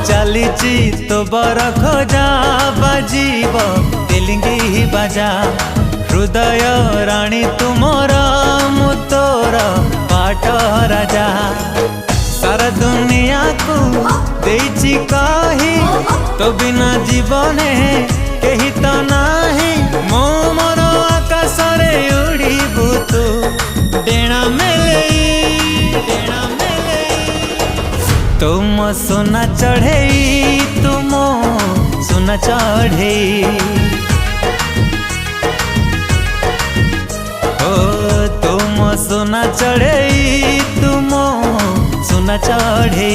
चलीची तो बर खोजा बाजीब तेलिंगी बाजा हृदय राणी तुमर मु तोर पाट राजा सारा दुनिया को देइची कही तो बिना जीवने कही तो नाही मो मोर आकाश रे उड़ीबू तू डेणा मेले तुम सोना चढ़े तुम सोना चढ़े ओ तुम सोना चढ़े तुम सोना चढ़े।